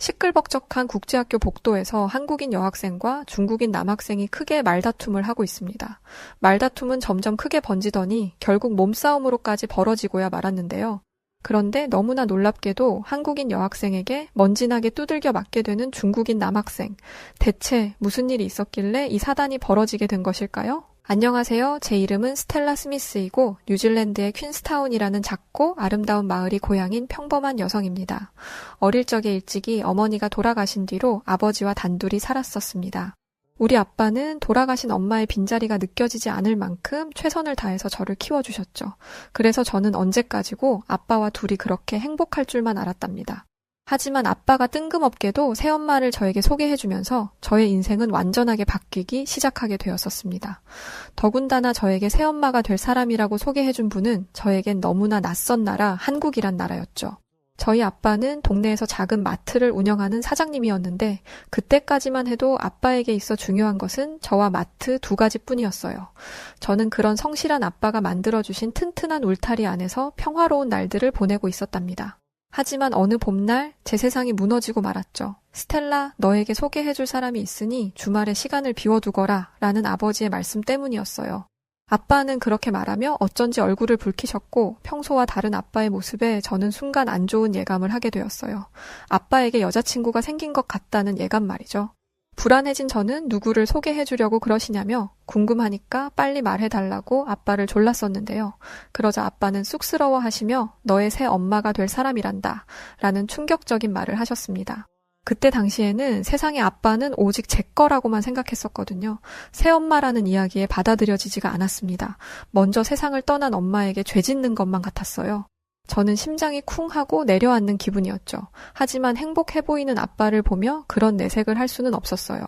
시끌벅적한 국제학교 복도에서 한국인 여학생과 중국인 남학생이 크게 말다툼을 하고 있습니다. 말다툼은 점점 크게 번지더니 결국 몸싸움으로까지 벌어지고야 말았는데요. 그런데 너무나 놀랍게도 한국인 여학생에게 먼지나게 두들겨 맞게 되는 중국인 남학생. 대체 무슨 일이 있었길래 이 사단이 벌어지게 된 것일까요? 안녕하세요. 제 이름은 스텔라 스미스이고 뉴질랜드의 퀸스타운이라는 작고 아름다운 마을이 고향인 평범한 여성입니다. 어릴 적에 일찍이 어머니가 돌아가신 뒤로 아버지와 단둘이 살았었습니다. 우리 아빠는 돌아가신 엄마의 빈자리가 느껴지지 않을 만큼 최선을 다해서 저를 키워주셨죠. 그래서 저는 언제까지고 아빠와 둘이 그렇게 행복할 줄만 알았답니다. 하지만 아빠가 뜬금없게도 새엄마를 저에게 소개해주면서 저의 인생은 완전하게 바뀌기 시작하게 되었었습니다. 더군다나 저에게 새엄마가 될 사람이라고 소개해준 분은 저에겐 너무나 낯선 나라, 한국이란 나라였죠. 저희 아빠는 동네에서 작은 마트를 운영하는 사장님이었는데 그때까지만 해도 아빠에게 있어 중요한 것은 저와 마트 두 가지뿐이었어요. 저는 그런 성실한 아빠가 만들어주신 튼튼한 울타리 안에서 평화로운 날들을 보내고 있었답니다. 하지만 어느 봄날 제 세상이 무너지고 말았죠. 스텔라, 너에게 소개해줄 사람이 있으니 주말에 시간을 비워두거라 라는 아버지의 말씀 때문이었어요. 아빠는 그렇게 말하며 어쩐지 얼굴을 붉히셨고 평소와 다른 아빠의 모습에 저는 순간 안 좋은 예감을 하게 되었어요. 아빠에게 여자친구가 생긴 것 같다는 예감 말이죠. 불안해진 저는 누구를 소개해주려고 그러시냐며 궁금하니까 빨리 말해달라고 아빠를 졸랐었는데요. 그러자 아빠는 쑥스러워하시며 너의 새 엄마가 될 사람이란다 라는 충격적인 말을 하셨습니다. 그때 당시에는 세상의 아빠는 오직 제 거라고만 생각했었거든요. 새엄마라는 이야기에 받아들여지지가 않았습니다. 먼저 세상을 떠난 엄마에게 죄 짓는 것만 같았어요. 저는 심장이 쿵 하고 내려앉는 기분이었죠. 하지만 행복해 보이는 아빠를 보며 그런 내색을 할 수는 없었어요.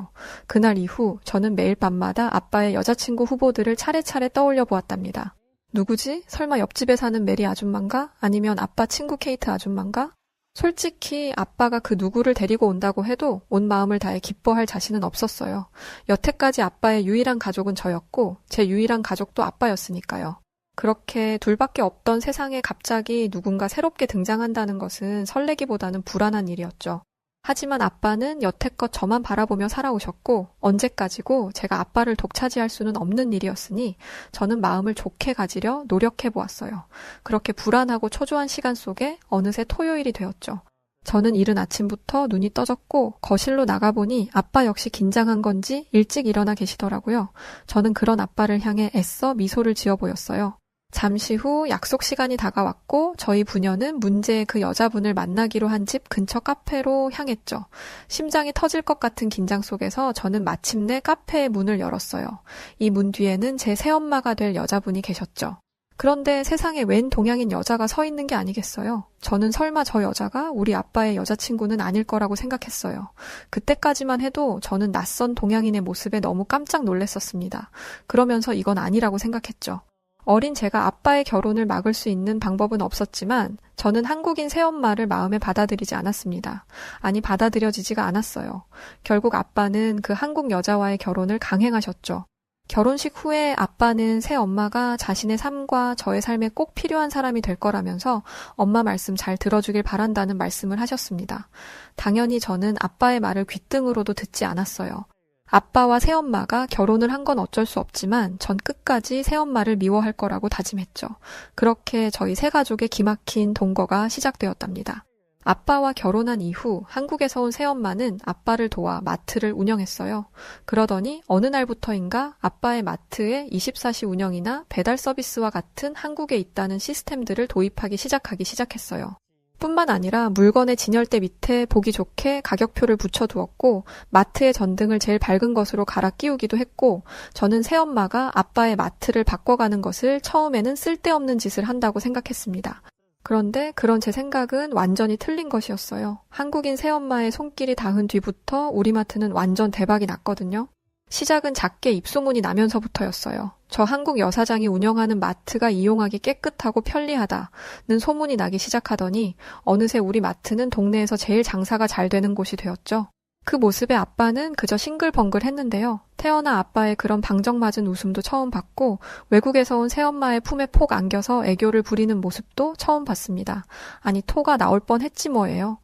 그날 이후 저는 매일 밤마다 아빠의 여자친구 후보들을 차례차례 떠올려 보았답니다. 누구지? 설마 옆집에 사는 메리 아줌마인가? 아니면 아빠 친구 케이트 아줌마인가? 솔직히 아빠가 그 누구를 데리고 온다고 해도 온 마음을 다해 기뻐할 자신은 없었어요. 여태까지 아빠의 유일한 가족은 저였고 제 유일한 가족도 아빠였으니까요. 그렇게 둘밖에 없던 세상에 갑자기 누군가 새롭게 등장한다는 것은 설레기보다는 불안한 일이었죠. 하지만 아빠는 여태껏 저만 바라보며 살아오셨고 언제까지고 제가 아빠를 독차지할 수는 없는 일이었으니 저는 마음을 좋게 가지려 노력해보았어요. 그렇게 불안하고 초조한 시간 속에 어느새 토요일이 되었죠. 저는 이른 아침부터 눈이 떠졌고 거실로 나가보니 아빠 역시 긴장한 건지 일찍 일어나 계시더라고요. 저는 그런 아빠를 향해 애써 미소를 지어 보였어요. 잠시 후 약속 시간이 다가왔고 저희 부녀는 문제의 그 여자분을 만나기로 한 집 근처 카페로 향했죠. 심장이 터질 것 같은 긴장 속에서 저는 마침내 카페의 문을 열었어요. 이 문 뒤에는 제 새엄마가 될 여자분이 계셨죠. 그런데 세상에 웬 동양인 여자가 서 있는 게 아니겠어요. 저는 설마 저 여자가 우리 아빠의 여자친구는 아닐 거라고 생각했어요. 그때까지만 해도 저는 낯선 동양인의 모습에 너무 깜짝 놀랐었습니다. 그러면서 이건 아니라고 생각했죠. 어린 제가 아빠의 결혼을 막을 수 있는 방법은 없었지만 저는 한국인 새엄마를 마음에 받아들이지 않았습니다. 아니 받아들여지지가 않았어요. 결국 아빠는 그 한국 여자와의 결혼을 강행하셨죠. 결혼식 후에 아빠는 새엄마가 자신의 삶과 저의 삶에 꼭 필요한 사람이 될 거라면서 엄마 말씀 잘 들어주길 바란다는 말씀을 하셨습니다. 당연히 저는 아빠의 말을 귓등으로도 듣지 않았어요. 아빠와 새엄마가 결혼을 한 건 어쩔 수 없지만 전 끝까지 새엄마를 미워할 거라고 다짐했죠. 그렇게 저희 세 가족의 기막힌 동거가 시작되었답니다. 아빠와 결혼한 이후 한국에서 온 새엄마는 아빠를 도와 마트를 운영했어요. 그러더니 어느 날부터인가 아빠의 마트에 24시 운영이나 배달 서비스와 같은 한국에 있다는 시스템들을 도입하기 시작했어요. 뿐만 아니라 물건의 진열대 밑에 보기 좋게 가격표를 붙여두었고 마트의 전등을 제일 밝은 것으로 갈아 끼우기도 했고 저는 새엄마가 아빠의 마트를 바꿔가는 것을 처음에는 쓸데없는 짓을 한다고 생각했습니다. 그런데 그런 제 생각은 완전히 틀린 것이었어요. 한국인 새엄마의 손길이 닿은 뒤부터 우리 마트는 완전 대박이 났거든요. 시작은 작게 입소문이 나면서부터였어요. 저 한국 여사장이 운영하는 마트가 이용하기 깨끗하고 편리하다는 소문이 나기 시작하더니 어느새 우리 마트는 동네에서 제일 장사가 잘 되는 곳이 되었죠. 그 모습에 아빠는 그저 싱글벙글 했는데요. 태어나 아빠의 그런 방정맞은 웃음도 처음 봤고 외국에서 온 새엄마의 품에 폭 안겨서 애교를 부리는 모습도 처음 봤습니다. 아니 토가 나올 뻔했지 뭐예요.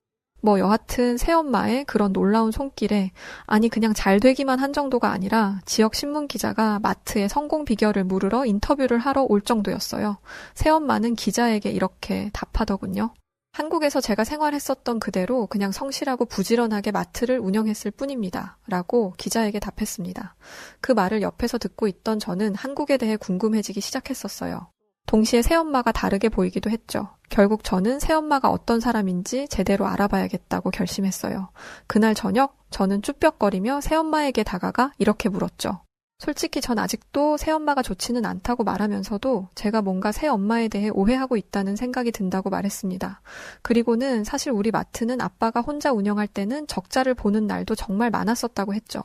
여하튼 새엄마의 그런 놀라운 손길에, 아니 그냥 잘 되기만 한 정도가 아니라 지역 신문 기자가 마트의 성공 비결을 물으러 인터뷰를 하러 올 정도였어요. 새엄마는 기자에게 이렇게 답하더군요. 한국에서 제가 생활했었던 그대로 그냥 성실하고 부지런하게 마트를 운영했을 뿐입니다. 라고 기자에게 답했습니다. 그 말을 옆에서 듣고 있던 저는 한국에 대해 궁금해지기 시작했었어요. 동시에 새엄마가 다르게 보이기도 했죠. 결국 저는 새엄마가 어떤 사람인지 제대로 알아봐야겠다고 결심했어요. 그날 저녁 저는 쭈뼛거리며 새엄마에게 다가가 이렇게 물었죠. 솔직히 전 아직도 새엄마가 좋지는 않다고 말하면서도 제가 뭔가 새엄마에 대해 오해하고 있다는 생각이 든다고 말했습니다. 그리고는 사실 우리 마트는 아빠가 혼자 운영할 때는 적자를 보는 날도 정말 많았었다고 했죠.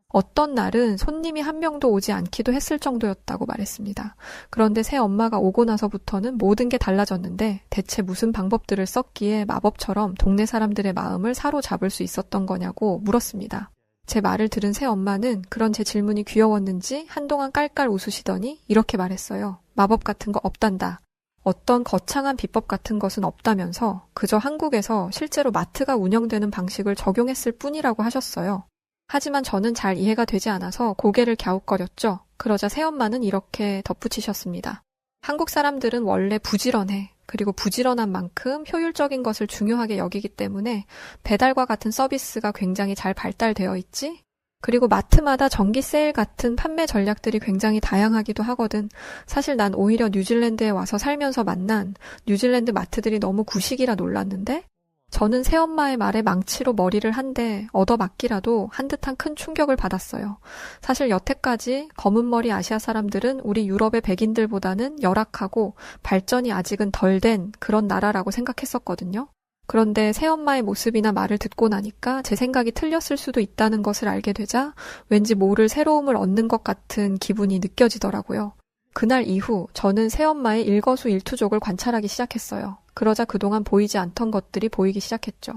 어떤 날은 손님이 한 명도 오지 않기도 했을 정도였다고 말했습니다. 그런데 새엄마가 오고 나서부터는 모든 게 달라졌는데 대체 무슨 방법들을 썼기에 마법처럼 동네 사람들의 마음을 사로잡을 수 있었던 거냐고 물었습니다. 제 말을 들은 새엄마는 그런 제 질문이 귀여웠는지 한동안 깔깔 웃으시더니 이렇게 말했어요. 마법 같은 거 없단다. 어떤 거창한 비법 같은 것은 없다면서 그저 한국에서 실제로 마트가 운영되는 방식을 적용했을 뿐이라고 하셨어요. 하지만 저는 잘 이해가 되지 않아서 고개를 갸웃거렸죠. 그러자 새엄마는 이렇게 덧붙이셨습니다. 한국 사람들은 원래 부지런해. 그리고 부지런한 만큼 효율적인 것을 중요하게 여기기 때문에 배달과 같은 서비스가 굉장히 잘 발달되어 있지? 그리고 마트마다 정기 세일 같은 판매 전략들이 굉장히 다양하기도 하거든. 사실 난 오히려 뉴질랜드에 와서 살면서 만난 뉴질랜드 마트들이 너무 구식이라 놀랐는데? 저는 새엄마의 말에 망치로 머리를 한 대 얻어맞기라도 한 듯한 큰 충격을 받았어요. 사실 여태까지 검은머리 아시아 사람들은 우리 유럽의 백인들보다는 열악하고 발전이 아직은 덜 된 그런 나라라고 생각했었거든요. 그런데 새엄마의 모습이나 말을 듣고 나니까 제 생각이 틀렸을 수도 있다는 것을 알게 되자 왠지 모를 새로움을 얻는 것 같은 기분이 느껴지더라고요. 그날 이후 저는 새엄마의 일거수일투족을 관찰하기 시작했어요. 그러자 그동안 보이지 않던 것들이 보이기 시작했죠.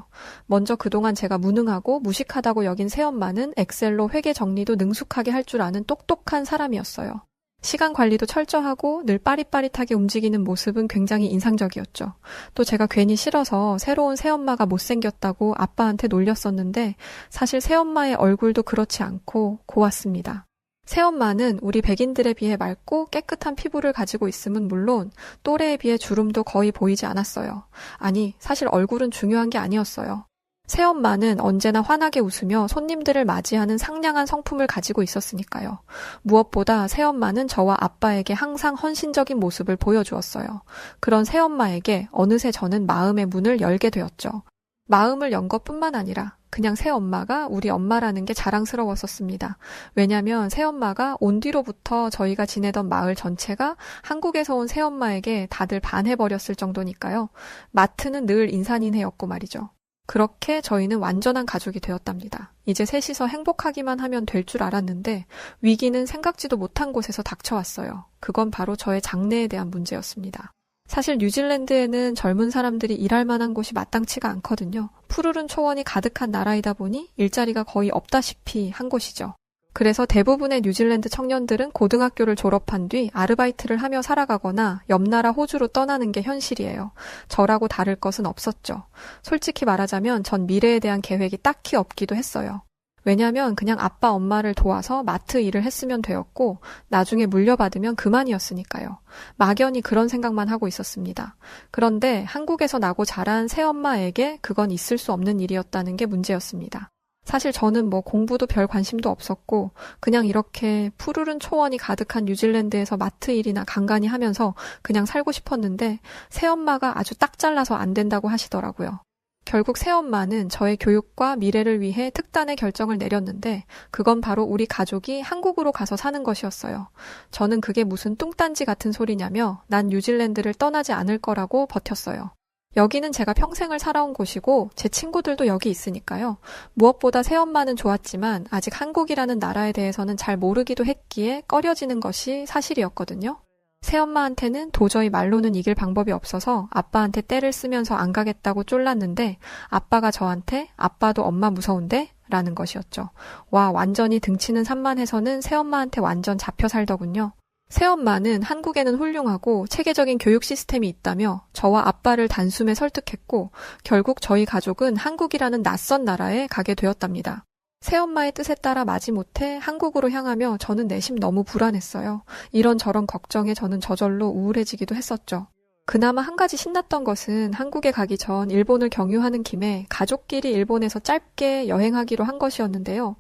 먼저 그동안 제가 무능하고 무식하다고 여긴 새엄마는 엑셀로 회계 정리도 능숙하게 할 줄 아는 똑똑한 사람이었어요. 시간 관리도 철저하고 늘 빠릿빠릿하게 움직이는 모습은 굉장히 인상적이었죠. 또 제가 괜히 싫어서 새로운 새엄마가 못생겼다고 아빠한테 놀렸었는데 사실 새엄마의 얼굴도 그렇지 않고 고왔습니다. 새엄마는 우리 백인들에 비해 맑고 깨끗한 피부를 가지고 있음은 물론 또래에 비해 주름도 거의 보이지 않았어요. 아니, 사실 얼굴은 중요한 게 아니었어요. 새엄마는 언제나 환하게 웃으며 손님들을 맞이하는 상냥한 성품을 가지고 있었으니까요. 무엇보다 새엄마는 저와 아빠에게 항상 헌신적인 모습을 보여주었어요. 그런 새엄마에게 어느새 저는 마음의 문을 열게 되었죠. 마음을 연 것뿐만 아니라 그냥 새엄마가 우리 엄마라는 게 자랑스러웠었습니다. 왜냐면 새엄마가 온 뒤로부터 저희가 지내던 마을 전체가 한국에서 온 새엄마에게 다들 반해버렸을 정도니까요. 마트는 늘 인산인해였고 말이죠. 그렇게 저희는 완전한 가족이 되었답니다. 이제 셋이서 행복하기만 하면 될 줄 알았는데 위기는 생각지도 못한 곳에서 닥쳐왔어요. 그건 바로 저의 장래에 대한 문제였습니다. 사실 뉴질랜드에는 젊은 사람들이 일할 만한 곳이 마땅치가 않거든요. 푸르른 초원이 가득한 나라이다 보니 일자리가 거의 없다시피 한 곳이죠. 그래서 대부분의 뉴질랜드 청년들은 고등학교를 졸업한 뒤 아르바이트를 하며 살아가거나 옆 나라 호주로 떠나는 게 현실이에요. 저라고 다를 것은 없었죠. 솔직히 말하자면 전 미래에 대한 계획이 딱히 없기도 했어요. 왜냐면 그냥 아빠 엄마를 도와서 마트 일을 했으면 되었고 나중에 물려받으면 그만이었으니까요. 막연히 그런 생각만 하고 있었습니다. 그런데 한국에서 나고 자란 새엄마에게 그건 있을 수 없는 일이었다는 게 문제였습니다. 사실 저는 공부도 별 관심도 없었고 그냥 이렇게 푸르른 초원이 가득한 뉴질랜드에서 마트 일이나 간간히 하면서 그냥 살고 싶었는데 새엄마가 아주 딱 잘라서 안 된다고 하시더라고요. 결국 새엄마는 저의 교육과 미래를 위해 특단의 결정을 내렸는데 그건 바로 우리 가족이 한국으로 가서 사는 것이었어요. 저는 그게 무슨 뚱딴지 같은 소리냐며 난 뉴질랜드를 떠나지 않을 거라고 버텼어요. 여기는 제가 평생을 살아온 곳이고 제 친구들도 여기 있으니까요. 무엇보다 새엄마는 좋았지만 아직 한국이라는 나라에 대해서는 잘 모르기도 했기에 꺼려지는 것이 사실이었거든요. 새엄마한테는 도저히 말로는 이길 방법이 없어서 아빠한테 떼를 쓰면서 안 가겠다고 쫄랐는데 아빠가 저한테 아빠도 엄마 무서운데? 라는 것이었죠. 와, 완전히 등치는 산만해서는 새엄마한테 완전 잡혀 살더군요. 새엄마는 한국에는 훌륭하고 체계적인 교육 시스템이 있다며 저와 아빠를 단숨에 설득했고 결국 저희 가족은 한국이라는 낯선 나라에 가게 되었답니다. 새엄마의 뜻에 따라 마지못해 한국으로 향하며 저는 내심 너무 불안했어요. 이런저런 걱정에 저는 저절로 우울해지기도 했었죠. 그나마 한 가지 신났던 것은 한국에 가기 전 일본을 경유하는 김에 가족끼리 일본에서 짧게 여행하기로 한 것이었는데요.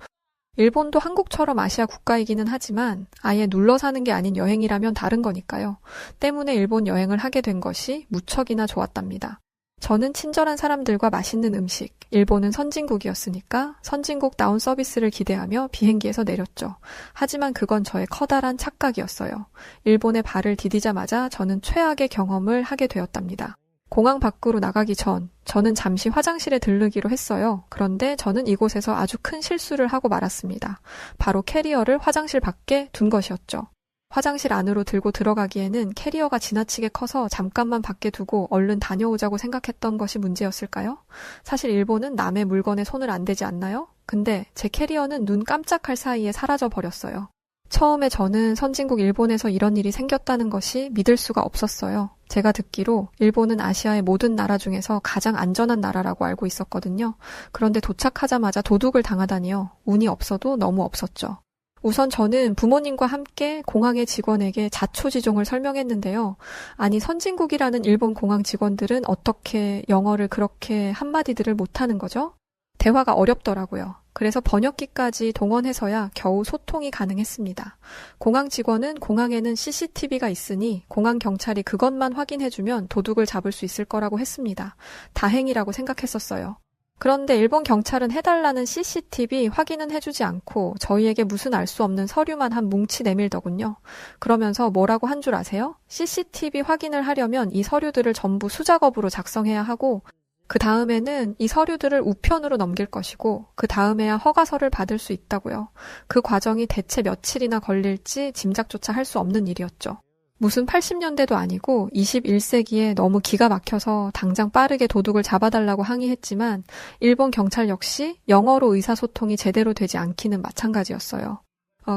일본도 한국처럼 아시아 국가이기는 하지만 아예 눌러 사는 게 아닌 여행이라면 다른 거니까요. 때문에 일본 여행을 하게 된 것이 무척이나 좋았답니다. 저는 친절한 사람들과 맛있는 음식, 일본은 선진국이었으니까 선진국다운 서비스를 기대하며 비행기에서 내렸죠. 하지만 그건 저의 커다란 착각이었어요. 일본에 발을 디디자마자 저는 최악의 경험을 하게 되었답니다. 공항 밖으로 나가기 전 저는 잠시 화장실에 들르기로 했어요. 그런데 저는 이곳에서 아주 큰 실수를 하고 말았습니다. 바로 캐리어를 화장실 밖에 둔 것이었죠. 화장실 안으로 들고 들어가기에는 캐리어가 지나치게 커서 잠깐만 밖에 두고 얼른 다녀오자고 생각했던 것이 문제였을까요? 사실 일본은 남의 물건에 손을 안 대지 않나요? 근데 제 캐리어는 눈 깜짝할 사이에 사라져 버렸어요. 처음에 저는 선진국 일본에서 이런 일이 생겼다는 것이 믿을 수가 없었어요. 제가 듣기로 일본은 아시아의 모든 나라 중에서 가장 안전한 나라라고 알고 있었거든요. 그런데 도착하자마자 도둑을 당하다니요. 운이 없어도 너무 없었죠. 우선 저는 부모님과 함께 공항의 직원에게 자초지종을 설명했는데요. 아니 선진국이라는 일본 공항 직원들은 어떻게 영어를 그렇게 한마디들을 못하는 거죠? 대화가 어렵더라고요. 그래서 번역기까지 동원해서야 겨우 소통이 가능했습니다. 공항 직원은 공항에는 CCTV가 있으니 공항 경찰이 그것만 확인해주면 도둑을 잡을 수 있을 거라고 했습니다. 다행이라고 생각했었어요. 그런데 일본 경찰은 해달라는 CCTV 확인은 해주지 않고 저희에게 무슨 알 수 없는 서류만 한 뭉치 내밀더군요. 그러면서 뭐라고 한 줄 아세요? CCTV 확인을 하려면 이 서류들을 전부 수작업으로 작성해야 하고 그 다음에는 이 서류들을 우편으로 넘길 것이고 그 다음에야 허가서를 받을 수 있다고요. 그 과정이 대체 며칠이나 걸릴지 짐작조차 할 수 없는 일이었죠. 무슨 80년대도 아니고 21세기에 너무 기가 막혀서 당장 빠르게 도둑을 잡아달라고 항의했지만 일본 경찰 역시 영어로 의사소통이 제대로 되지 않기는 마찬가지였어요.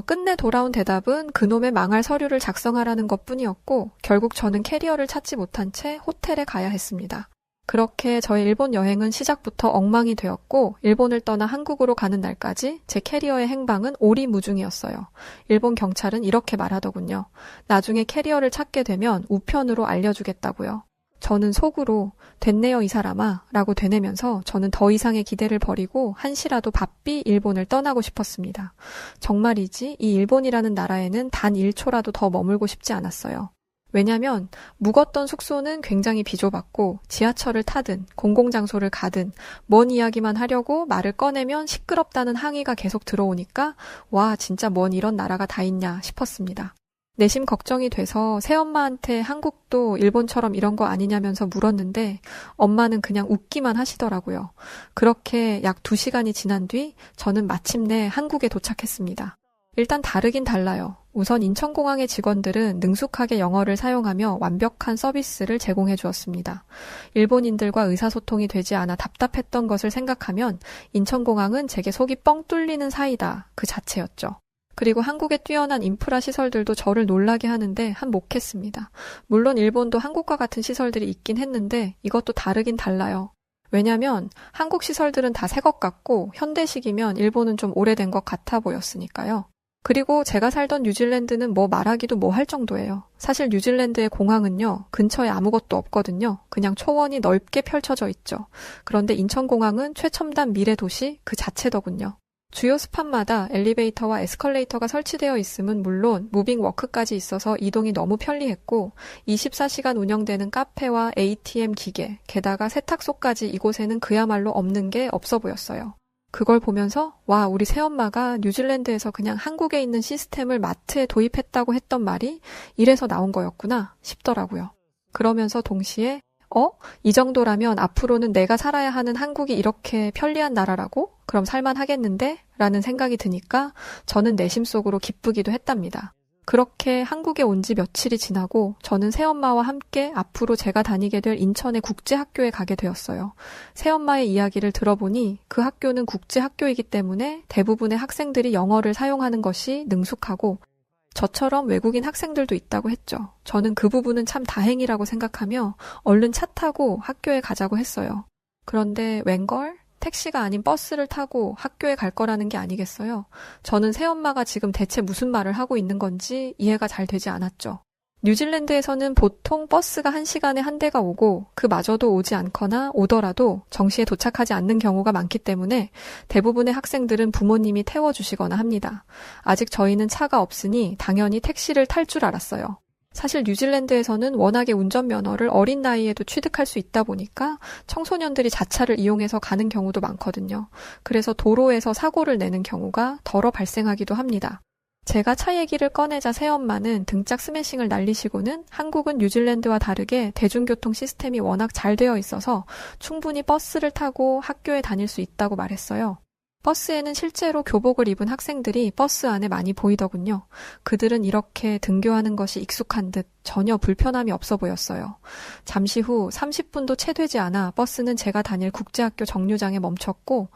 끝내 돌아온 대답은 그놈의 망할 서류를 작성하라는 것뿐이었고 결국 저는 캐리어를 찾지 못한 채 호텔에 가야 했습니다. 그렇게 저의 일본 여행은 시작부터 엉망이 되었고 일본을 떠나 한국으로 가는 날까지 제 캐리어의 행방은 오리무중이었어요. 일본 경찰은 이렇게 말하더군요. 나중에 캐리어를 찾게 되면 우편으로 알려주겠다고요. 저는 속으로 됐네요 이 사람아 라고 되뇌면서 저는 더 이상의 기대를 버리고 한시라도 바삐 일본을 떠나고 싶었습니다. 정말이지 이 일본이라는 나라에는 단 1초라도 더 머물고 싶지 않았어요. 왜냐면 묵었던 숙소는 굉장히 비좁았고 지하철을 타든 공공장소를 가든 뭔 이야기만 하려고 말을 꺼내면 시끄럽다는 항의가 계속 들어오니까 와 진짜 뭔 이런 나라가 다 있냐 싶었습니다. 내심 걱정이 돼서 새엄마한테 한국도 일본처럼 이런 거 아니냐면서 물었는데 엄마는 그냥 웃기만 하시더라고요. 그렇게 약 2시간이 지난 뒤 저는 마침내 한국에 도착했습니다. 일단 다르긴 달라요. 우선 인천공항의 직원들은 능숙하게 영어를 사용하며 완벽한 서비스를 제공해 주었습니다. 일본인들과 의사소통이 되지 않아 답답했던 것을 생각하면 인천공항은 제게 속이 뻥 뚫리는 사이다 그 자체였죠. 그리고 한국의 뛰어난 인프라 시설들도 저를 놀라게 하는데 한몫했습니다. 물론 일본도 한국과 같은 시설들이 있긴 했는데 이것도 다르긴 달라요. 왜냐면 한국 시설들은 다 새 것 같고 현대식이면 일본은 좀 오래된 것 같아 보였으니까요. 그리고 제가 살던 뉴질랜드는 뭐 말하기도 뭐 할 정도예요. 사실 뉴질랜드의 공항은요, 근처에 아무것도 없거든요. 그냥 초원이 넓게 펼쳐져 있죠. 그런데 인천공항은 최첨단 미래 도시 그 자체더군요. 주요 스팟마다 엘리베이터와 에스컬레이터가 설치되어 있음은 물론 무빙 워크까지 있어서 이동이 너무 편리했고 24시간 운영되는 카페와 ATM 기계, 게다가 세탁소까지 이곳에는 그야말로 없는 게 없어 보였어요. 그걸 보면서 와 우리 새엄마가 뉴질랜드에서 그냥 한국에 있는 시스템을 마트에 도입했다고 했던 말이 이래서 나온 거였구나 싶더라고요. 그러면서 동시에 이 정도라면 앞으로는 내가 살아야 하는 한국이 이렇게 편리한 나라라고? 그럼 살만하겠는데? 라는 생각이 드니까 저는 내심 속으로 기쁘기도 했답니다. 그렇게 한국에 온 지 며칠이 지나고 저는 새엄마와 함께 앞으로 제가 다니게 될 인천의 국제학교에 가게 되었어요. 새엄마의 이야기를 들어보니 그 학교는 국제학교이기 때문에 대부분의 학생들이 영어를 사용하는 것이 능숙하고 저처럼 외국인 학생들도 있다고 했죠. 저는 그 부분은 참 다행이라고 생각하며 얼른 차 타고 학교에 가자고 했어요. 그런데 웬걸? 택시가 아닌 버스를 타고 학교에 갈 거라는 게 아니겠어요? 저는 새엄마가 지금 대체 무슨 말을 하고 있는 건지 이해가 잘 되지 않았죠. 뉴질랜드에서는 보통 버스가 1시간에 한 대가 오고 그마저도 오지 않거나 오더라도 정시에 도착하지 않는 경우가 많기 때문에 대부분의 학생들은 부모님이 태워주시거나 합니다. 아직 저희는 차가 없으니 당연히 택시를 탈 줄 알았어요. 사실 뉴질랜드에서는 워낙에 운전면허를 어린 나이에도 취득할 수 있다 보니까 청소년들이 자차를 이용해서 가는 경우도 많거든요. 그래서 도로에서 사고를 내는 경우가 덜어 발생하기도 합니다. 제가 차 얘기를 꺼내자 새엄마는 등짝 스매싱을 날리시고는 한국은 뉴질랜드와 다르게 대중교통 시스템이 워낙 잘 되어 있어서 충분히 버스를 타고 학교에 다닐 수 있다고 말했어요. 버스에는 실제로 교복을 입은 학생들이 버스 안에 많이 보이더군요. 그들은 이렇게 등교하는 것이 익숙한 듯 전혀 불편함이 없어 보였어요. 잠시 후 30분도 채 되지 않아 버스는 제가 다닐 국제학교 정류장에 멈췄고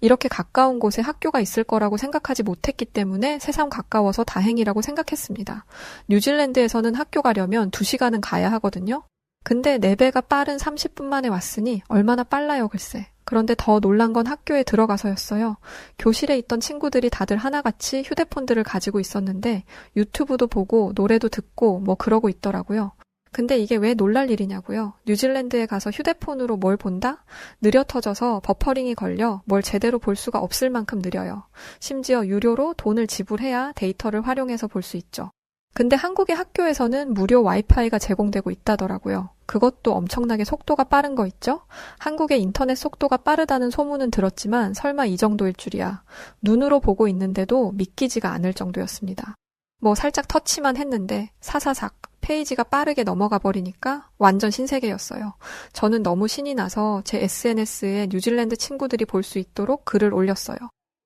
이렇게 가까운 곳에 학교가 있을 거라고 생각하지 못했기 때문에 새삼 가까워서 다행이라고 생각했습니다. 뉴질랜드에서는 학교 가려면 2시간은 가야 하거든요. 근데 4배가 빠른 30분 만에 왔으니 얼마나 빨라요, 글쎄. 그런데 더 놀란 건 학교에 들어가서였어요. 교실에 있던 친구들이 다들 하나같이 휴대폰들을 가지고 있었는데 유튜브도 보고 노래도 듣고 뭐 그러고 있더라고요. 근데 이게 왜 놀랄 일이냐고요. 뉴질랜드에 가서 휴대폰으로 뭘 본다? 느려 터져서 버퍼링이 걸려 뭘 제대로 볼 수가 없을 만큼 느려요. 심지어 유료로 돈을 지불해야 데이터를 활용해서 볼 수 있죠. 근데 한국의 학교에서는 무료 와이파이가 제공되고 있다더라고요. 그것도 엄청나게 속도가 빠른 거 있죠? 한국의 인터넷 속도가 빠르다는 소문은 들었지만 설마 이 정도일 줄이야. 눈으로 보고 있는데도 믿기지가 않을 정도였습니다. 뭐 살짝 터치만 했는데 사사삭 페이지가 빠르게 넘어가 버리니까 완전 신세계였어요. 저는 너무 신이 나서 제 SNS에 뉴질랜드 친구들이 볼 수 있도록 글을 올렸어요.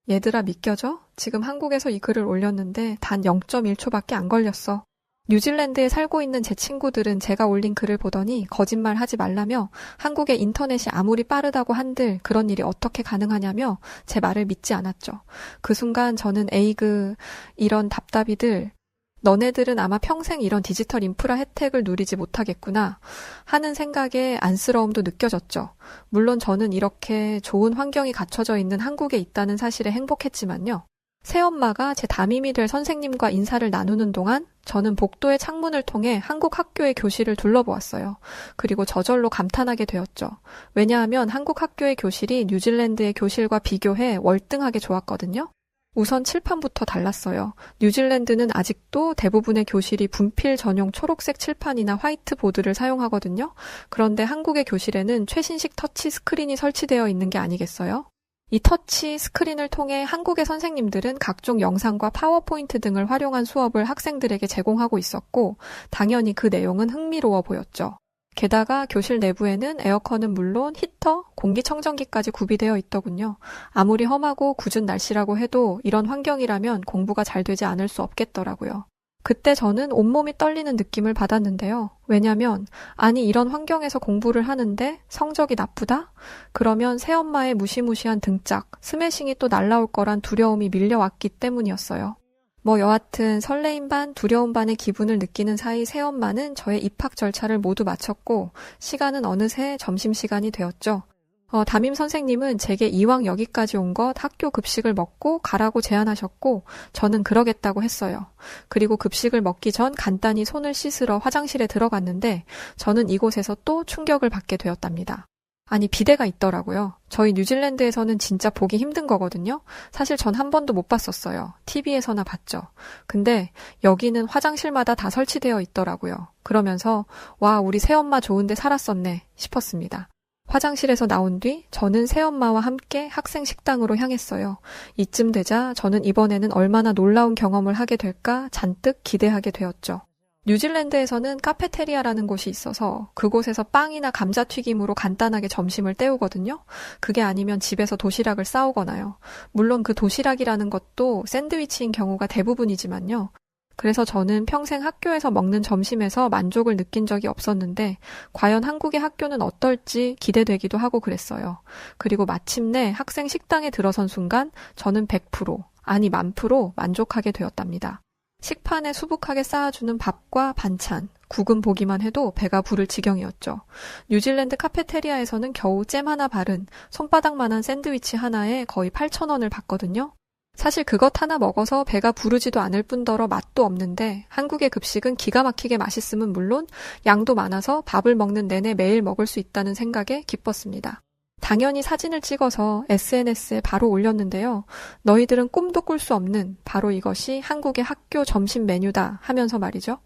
얘들아 믿겨져? 지금 한국에서 이 글을 올렸는데 단 0.1초밖에 안 걸렸어. 뉴질랜드에 살고 있는 제 친구들은 제가 올린 글을 보더니 거짓말 하지 말라며 한국의 인터넷이 아무리 빠르다고 한들 그런 일이 어떻게 가능하냐며 제 말을 믿지 않았죠. 그 순간 저는 에이그 이런 답답이들 너네들은 아마 평생 이런 디지털 인프라 혜택을 누리지 못하겠구나 하는 생각에 안쓰러움도 느껴졌죠. 물론 저는 이렇게 좋은 환경이 갖춰져 있는 한국에 있다는 사실에 행복했지만요. 새엄마가 제 담임이 될 선생님과 인사를 나누는 동안 저는 복도의 창문을 통해 한국 학교의 교실을 둘러보았어요. 그리고 저절로 감탄하게 되었죠. 왜냐하면 한국 학교의 교실이 뉴질랜드의 교실과 비교해 월등하게 좋았거든요. 우선 칠판부터 달랐어요. 뉴질랜드는 아직도 대부분의 교실이 분필 전용 초록색 칠판이나 화이트보드를 사용하거든요. 그런데 한국의 교실에는 최신식 터치 스크린이 설치되어 있는 게 아니겠어요? 이 터치 스크린을 통해 한국의 선생님들은 각종 영상과 파워포인트 등을 활용한 수업을 학생들에게 제공하고 있었고 당연히 그 내용은 흥미로워 보였죠. 게다가 교실 내부에는 에어컨은 물론 히터, 공기청정기까지 구비되어 있더군요. 아무리 험하고 궂은 날씨라고 해도 이런 환경이라면 공부가 잘 되지 않을 수 없겠더라고요. 그때 저는 온몸이 떨리는 느낌을 받았는데요. 왜냐면 아니 이런 환경에서 공부를 하는데 성적이 나쁘다? 그러면 새엄마의 무시무시한 등짝, 스매싱이 또 날라올 거란 두려움이 밀려왔기 때문이었어요. 뭐 여하튼 설레임 반 두려움 반의 기분을 느끼는 사이 새엄마는 저의 입학 절차를 모두 마쳤고 시간은 어느새 점심시간이 되었죠. 담임 선생님은 제게 이왕 여기까지 온 것 학교 급식을 먹고 가라고 제안하셨고 저는 그러겠다고 했어요. 그리고 급식을 먹기 전 간단히 손을 씻으러 화장실에 들어갔는데 저는 이곳에서 또 충격을 받게 되었답니다. 아니 비데가 있더라고요. 저희 뉴질랜드에서는 진짜 보기 힘든 거거든요. 사실 전 한 번도 못 봤었어요. TV에서나 봤죠. 근데 여기는 화장실마다 다 설치되어 있더라고요. 그러면서 와 우리 새엄마 좋은데 살았었네 싶었습니다. 화장실에서 나온 뒤 저는 새엄마와 함께 학생 식당으로 향했어요. 이쯤 되자 저는 이번에는 얼마나 놀라운 경험을 하게 될까 잔뜩 기대하게 되었죠. 뉴질랜드에서는 카페테리아라는 곳이 있어서 그곳에서 빵이나 감자튀김으로 간단하게 점심을 때우거든요. 그게 아니면 집에서 도시락을 싸오거나요. 물론 그 도시락이라는 것도 샌드위치인 경우가 대부분이지만요. 그래서 저는 평생 학교에서 먹는 점심에서 만족을 느낀 적이 없었는데 과연 한국의 학교는 어떨지 기대되기도 하고 그랬어요. 그리고 마침내 학생 식당에 들어선 순간 저는 100%, 아니 10,000% 만족하게 되었답니다. 식판에 수북하게 쌓아주는 밥과 반찬, 국은 보기만 해도 배가 부를 지경이었죠. 뉴질랜드 카페테리아에서는 겨우 잼 하나 바른 손바닥만한 샌드위치 하나에 거의 8,000원을 받거든요. 사실 그것 하나 먹어서 배가 부르지도 않을 뿐더러 맛도 없는데 한국의 급식은 기가 막히게 맛있음은 물론 양도 많아서 밥을 먹는 내내 매일 먹을 수 있다는 생각에 기뻤습니다. 당연히 사진을 찍어서 SNS에 바로 올렸는데요. 너희들은 꿈도 꿀 수 없는 바로 이것이 한국의 학교 점심 메뉴다 하면서 말이죠.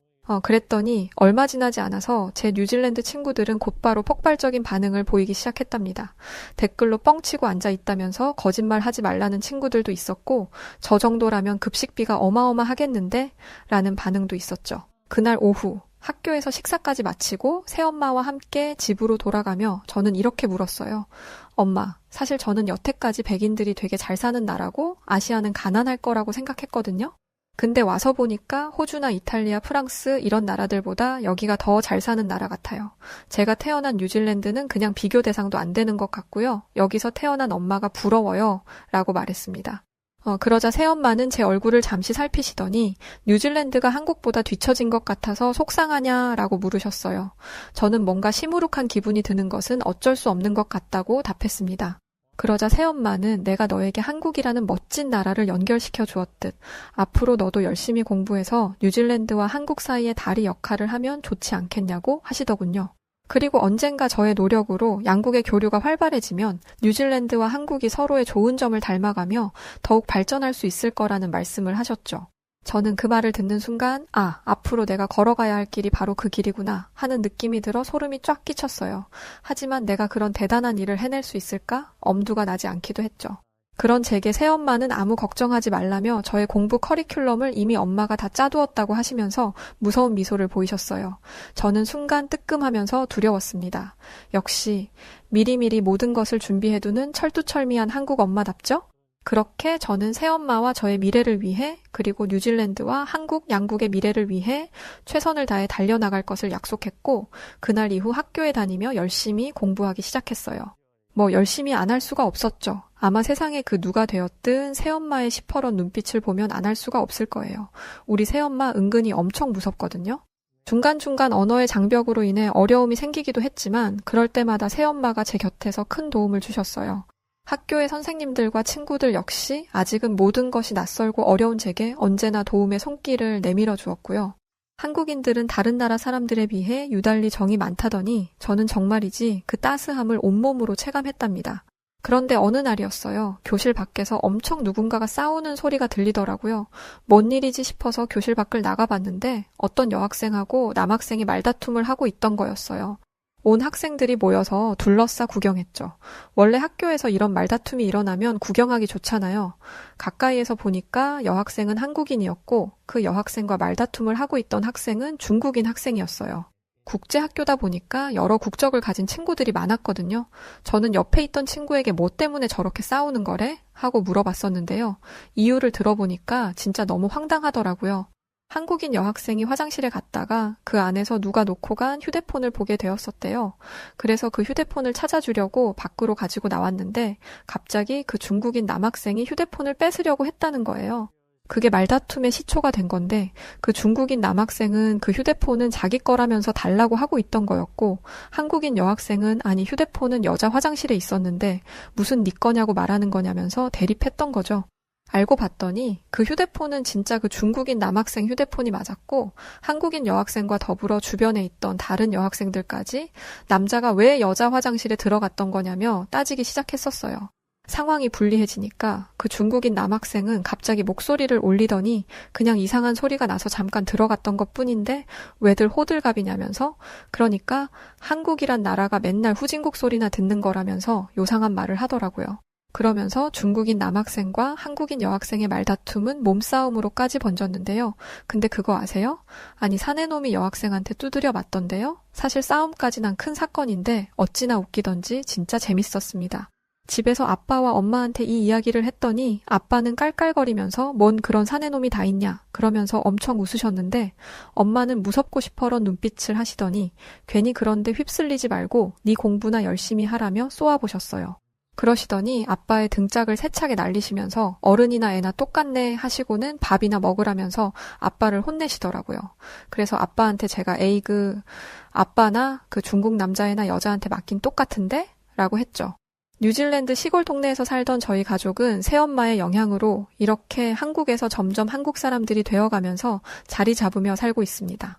그랬더니 얼마 지나지 않아서 제 뉴질랜드 친구들은 곧바로 폭발적인 반응을 보이기 시작했답니다. 댓글로 뻥치고 앉아있다면서 거짓말 하지 말라는 친구들도 있었고 저 정도라면 급식비가 어마어마하겠는데? 라는 반응도 있었죠. 그날 오후 학교에서 식사까지 마치고 새엄마와 함께 집으로 돌아가며 저는 이렇게 물었어요. 엄마, 사실 저는 여태까지 백인들이 되게 잘 사는 나라고 아시아는 가난할 거라고 생각했거든요. 근데 와서 보니까 호주나 이탈리아, 프랑스 이런 나라들보다 여기가 더 잘 사는 나라 같아요. 제가 태어난 뉴질랜드는 그냥 비교 대상도 안 되는 것 같고요. 여기서 태어난 엄마가 부러워요. 라고 말했습니다. 그러자 새엄마는 제 얼굴을 잠시 살피시더니 뉴질랜드가 한국보다 뒤처진 것 같아서 속상하냐라고 물으셨어요. 저는 뭔가 시무룩한 기분이 드는 것은 어쩔 수 없는 것 같다고 답했습니다. 그러자 새엄마는 내가 너에게 한국이라는 멋진 나라를 연결시켜 주었듯 앞으로 너도 열심히 공부해서 뉴질랜드와 한국 사이의 다리 역할을 하면 좋지 않겠냐고 하시더군요. 그리고 언젠가 저의 노력으로 양국의 교류가 활발해지면 뉴질랜드와 한국이 서로의 좋은 점을 닮아가며 더욱 발전할 수 있을 거라는 말씀을 하셨죠. 저는 그 말을 듣는 순간 앞으로 내가 걸어가야 할 길이 바로 그 길이구나 하는 느낌이 들어 소름이 쫙 끼쳤어요. 하지만 내가 그런 대단한 일을 해낼 수 있을까? 엄두가 나지 않기도 했죠. 그런 제게 새엄마는 아무 걱정하지 말라며 저의 공부 커리큘럼을 이미 엄마가 다 짜두었다고 하시면서 무서운 미소를 보이셨어요. 저는 순간 뜨끔하면서 두려웠습니다. 역시 미리미리 모든 것을 준비해두는 철두철미한 한국 엄마답죠? 그렇게 저는 새엄마와 저의 미래를 위해 그리고 뉴질랜드와 한국 양국의 미래를 위해 최선을 다해 달려나갈 것을 약속했고 그날 이후 학교에 다니며 열심히 공부하기 시작했어요. 열심히 안 할 수가 없었죠. 아마 세상에 그 누가 되었든 새엄마의 시퍼런 눈빛을 보면 안 할 수가 없을 거예요. 우리 새엄마 은근히 엄청 무섭거든요. 중간중간 언어의 장벽으로 인해 어려움이 생기기도 했지만 그럴 때마다 새엄마가 제 곁에서 큰 도움을 주셨어요. 학교의 선생님들과 친구들 역시 아직은 모든 것이 낯설고 어려운 제게 언제나 도움의 손길을 내밀어 주었고요. 한국인들은 다른 나라 사람들에 비해 유달리 정이 많다더니 저는 정말이지 그 따스함을 온몸으로 체감했답니다. 그런데 어느 날이었어요. 교실 밖에서 엄청 누군가가 싸우는 소리가 들리더라고요. 뭔 일이지 싶어서 교실 밖을 나가봤는데 어떤 여학생하고 남학생이 말다툼을 하고 있던 거였어요. 온 학생들이 모여서 둘러싸 구경했죠. 원래 학교에서 이런 말다툼이 일어나면 구경하기 좋잖아요. 가까이에서 보니까 여학생은 한국인이었고 그 여학생과 말다툼을 하고 있던 학생은 중국인 학생이었어요. 국제학교다 보니까 여러 국적을 가진 친구들이 많았거든요. 저는 옆에 있던 친구에게 뭐 때문에 저렇게 싸우는 거래? 하고 물어봤었는데요. 이유를 들어보니까 진짜 너무 황당하더라고요. 한국인 여학생이 화장실에 갔다가 그 안에서 누가 놓고 간 휴대폰을 보게 되었었대요. 그래서 그 휴대폰을 찾아주려고 밖으로 가지고 나왔는데 갑자기 그 중국인 남학생이 휴대폰을 뺏으려고 했다는 거예요. 그게 말다툼의 시초가 된 건데 그 중국인 남학생은 그 휴대폰은 자기 거라면서 달라고 하고 있던 거였고 한국인 여학생은 아니 휴대폰은 여자 화장실에 있었는데 무슨 네 거냐고 말하는 거냐면서 대립했던 거죠. 알고 봤더니 그 휴대폰은 진짜 그 중국인 남학생 휴대폰이 맞았고 한국인 여학생과 더불어 주변에 있던 다른 여학생들까지 남자가 왜 여자 화장실에 들어갔던 거냐며 따지기 시작했었어요. 상황이 불리해지니까 그 중국인 남학생은 갑자기 목소리를 올리더니 그냥 이상한 소리가 나서 잠깐 들어갔던 것뿐인데 왜들 호들갑이냐면서 그러니까 한국이란 나라가 맨날 후진국 소리나 듣는 거라면서 요상한 말을 하더라고요. 그러면서 중국인 남학생과 한국인 여학생의 말다툼은 몸싸움으로까지 번졌는데요. 근데 그거 아세요? 아니 사내놈이 여학생한테 두드려 맞던데요. 사실 싸움까지 난 큰 사건인데 어찌나 웃기던지 진짜 재밌었습니다. 집에서 아빠와 엄마한테 이 이야기를 했더니 아빠는 깔깔거리면서 뭔 그런 사내놈이 다 있냐 그러면서 엄청 웃으셨는데 엄마는 무섭고 싶어런 눈빛을 하시더니 괜히 그런데 휩쓸리지 말고 네 공부나 열심히 하라며 쏘아보셨어요. 그러시더니 아빠의 등짝을 세차게 날리시면서 어른이나 애나 똑같네 하시고는 밥이나 먹으라면서 아빠를 혼내시더라고요. 그래서 아빠한테 제가 에이 아빠나 그 중국 남자애나 여자한테 맞긴 똑같은데? 라고 했죠. 뉴질랜드 시골 동네에서 살던 저희 가족은 새엄마의 영향으로 이렇게 한국에서 점점 한국 사람들이 되어가면서 자리 잡으며 살고 있습니다.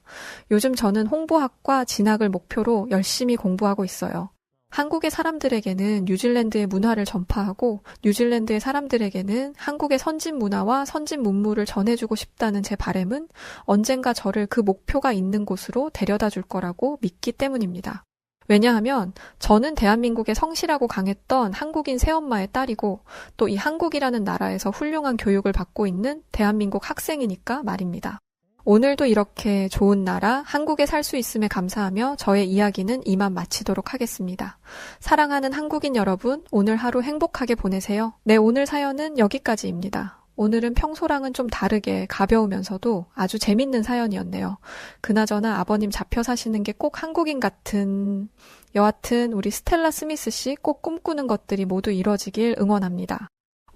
요즘 저는 홍보학과 진학을 목표로 열심히 공부하고 있어요. 한국의 사람들에게는 뉴질랜드의 문화를 전파하고 뉴질랜드의 사람들에게는 한국의 선진 문화와 선진 문물을 전해주고 싶다는 제 바람은 언젠가 저를 그 목표가 있는 곳으로 데려다 줄 거라고 믿기 때문입니다. 왜냐하면 저는 대한민국의 성실하고 강했던 한국인 새엄마의 딸이고 또 이 한국이라는 나라에서 훌륭한 교육을 받고 있는 대한민국 학생이니까 말입니다. 오늘도 이렇게 좋은 나라 한국에 살 수 있음에 감사하며 저의 이야기는 이만 마치도록 하겠습니다. 사랑하는 한국인 여러분, 오늘 하루 행복하게 보내세요. 네, 오늘 사연은 여기까지입니다. 오늘은 평소랑은 좀 다르게 가벼우면서도 아주 재밌는 사연이었네요. 그나저나 아버님 잡혀 사시는 게 꼭 한국인 같은, 여하튼 우리 스텔라 스미스 씨 꼭 꿈꾸는 것들이 모두 이뤄지길 응원합니다.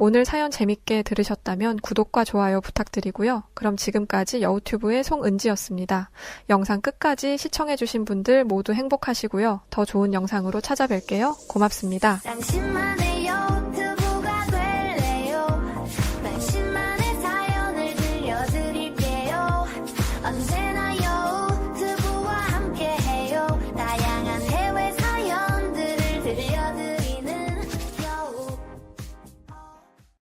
오늘 사연 재밌게 들으셨다면 구독과 좋아요 부탁드리고요. 그럼 지금까지 여우튜브의 송은지였습니다. 영상 끝까지 시청해주신 분들 모두 행복하시고요. 더 좋은 영상으로 찾아뵐게요. 고맙습니다.